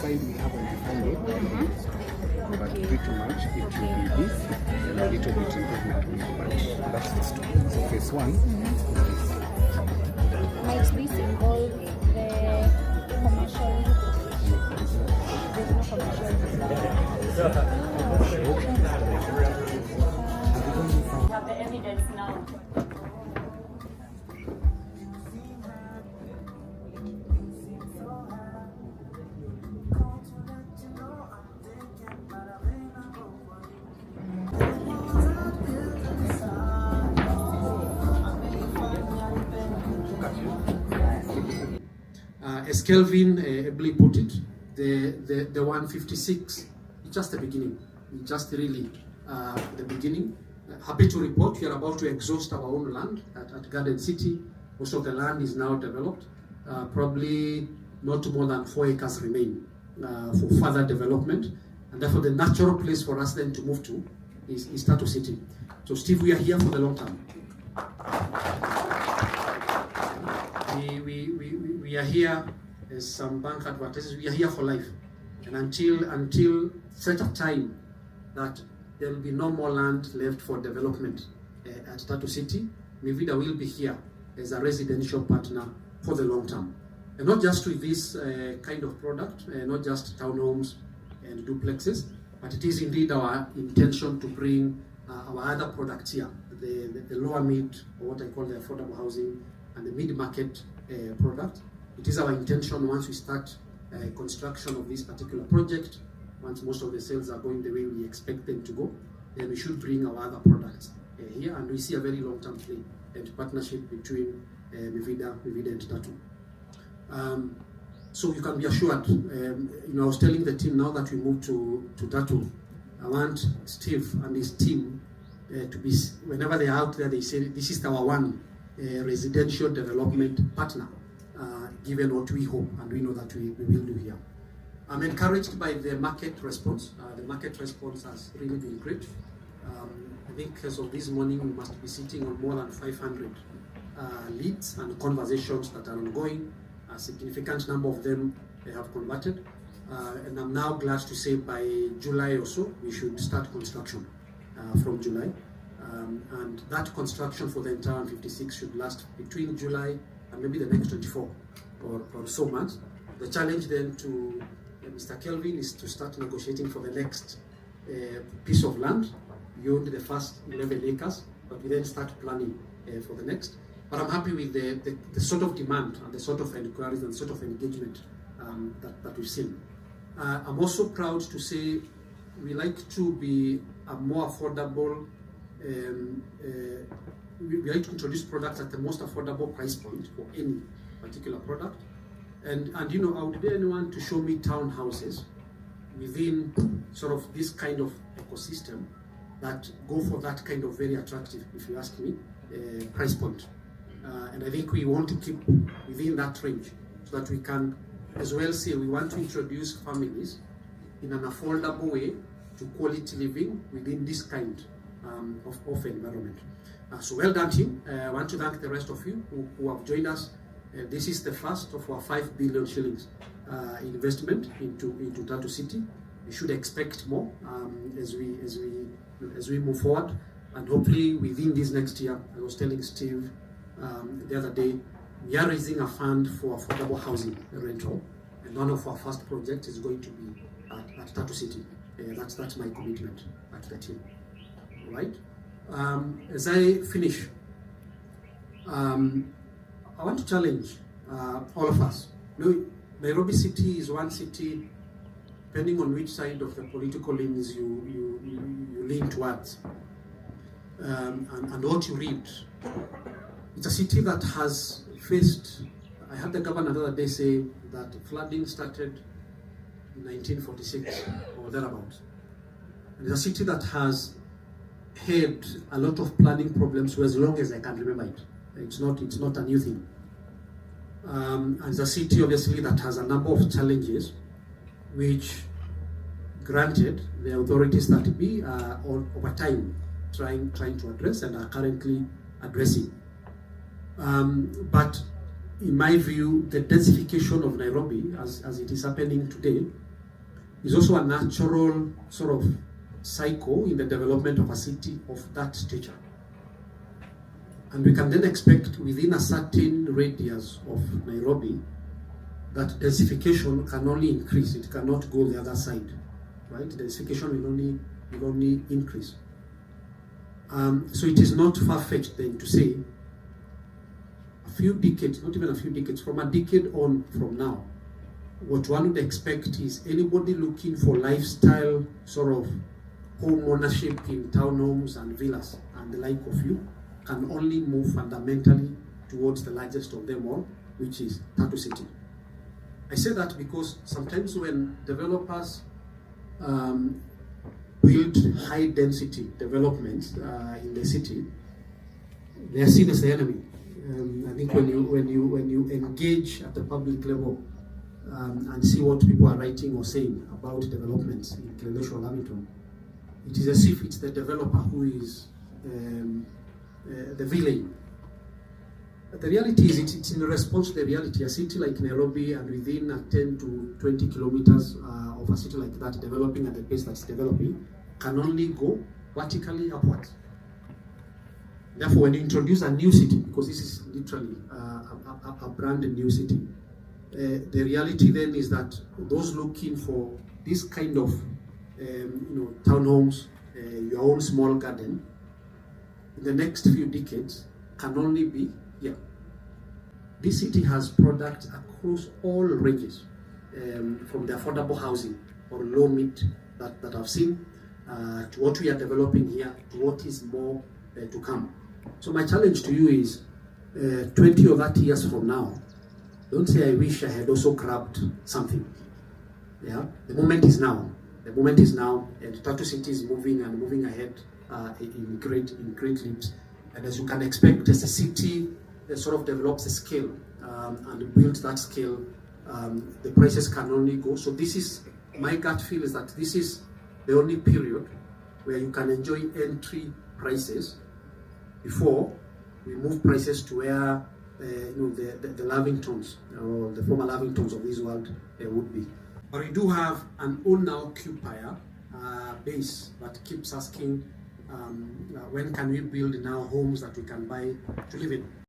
side we haven't defined it, but pretty much it will be this and a little bit improvement, but that's the story. So phase one is this. Might this involve the commercial? There's no commercial. Have the evidence now. As Kelvin ably put it, the 156 is just the beginning. It's just really the beginning. Happy to report we are about to exhaust our own land at Garden City. Most of the land is now developed. Probably not more than 4 acres remain for further development. And therefore the natural place for us then to move to is Tatu City. So Steve, we are here for the long term. We are here, as some bank advertises, we are here for life. And until such a time that there will be no more land left for development at Tatu City, Mivida will be here as a residential partner for the long term. And not just with this kind of product, not just townhomes and duplexes, but it is indeed our intention to bring our other products here, the lower mid, or what I call the affordable housing, and the mid-market product. It is our intention once we start construction of this particular project, once most of the sales are going the way we expect them to go, then we should bring our other products here, and we see a very long-term play and partnership between Mivida and Tatu. So you can be assured, I was telling the team now that we move to Tatu, I want Steve and his team to be, whenever they're out there, they say this is our one residential development partner, given what we hope and we know that we will do here. I'm encouraged by the market response. The market response has really been great. I think as of this morning, we must be sitting on more than 500 leads and conversations that are ongoing. A significant number of them have converted. And I'm now glad to say by July or so, we should start construction from July. And that construction for the entire 56 should last between July and maybe the next 24 or so months. The challenge then to Mr. Kelvin is to start negotiating for the next piece of land beyond the first 11 acres, but we then start planning for the next. But I'm happy with the sort of demand and the sort of inquiries and sort of engagement that we've seen. I'm also proud to say we like to be a more affordable, we like to introduce products at the most affordable price point for any particular product. And I would dare anyone to show me townhouses within sort of this kind of ecosystem that go for that kind of very attractive, if you ask me, price point. And I think we want to keep within that range so that we can as well say we want to introduce families in an affordable way to quality living within this kind of environment. So well done, team. I want to thank the rest of you who have joined us. This is the first of our 5 billion shillings investment into Tatu City. We should expect more as we move forward, and hopefully within this next year. I was telling Steve the other day, we are raising a fund for affordable housing rental, and one of our first projects is going to be at Tatu City. That's my commitment at the team. All right. As I finish, I want to challenge all of us. Nairobi City is one city, depending on which side of the political lens you lean towards, and what you read. It's a city that has faced, I heard the governor the other day say that flooding started in 1946 or thereabouts. And it's a city that has had a lot of planning problems for as long as I can remember it. It's not a new thing. And it's a city obviously that has a number of challenges which, granted, the authorities that be over time trying to address and are currently addressing. But in my view, the densification of Nairobi, as it is happening today, is also a natural sort of cycle in the development of a city of that stature. And we can then expect within a certain radius of Nairobi that densification can only increase. It cannot go the other side, right? Densification will only increase. So it is not far-fetched then to say a few decades, not even a few decades, from a decade on from now, what one would expect is anybody looking for lifestyle sort of home ownership in townhomes and villas and the like of you can only move fundamentally towards the largest of them all, which is Tatu City. I say that because sometimes when developers build high density developments in the city, they are seen as the enemy. I think when you engage at the public level and see what people are writing or saying about developments in Kileleshwa or Lavington, it is as if it's the developer who is the villain. But the reality is it's in response to the reality. A city like Nairobi, and within 10 to 20 kilometers of a city like that developing at the pace that's developing, can only go vertically upwards. Therefore, when you introduce a new city, because this is literally a brand new city, the reality then is that those looking for this kind of townhomes, your own small garden, in the next few decades can only be here. This city has products across all ranges, from the affordable housing or low mid that I've seen, to what we are developing here, to what is more to come. So my challenge to you is 20 or 30 years from now, don't say I wish I had also grabbed something. Yeah, the moment is now. The moment is now, and Tatu City is moving ahead in great leaps. And as you can expect, as a city that sort of develops a scale and builds that scale, the prices can only go. So this is, my gut feel is that this is the only period where you can enjoy entry prices before we move prices to where the Lavingtons or the former Lavingtons of this world would be. But we do have an owner-occupier base that keeps asking, when can we build now homes that we can buy to live in?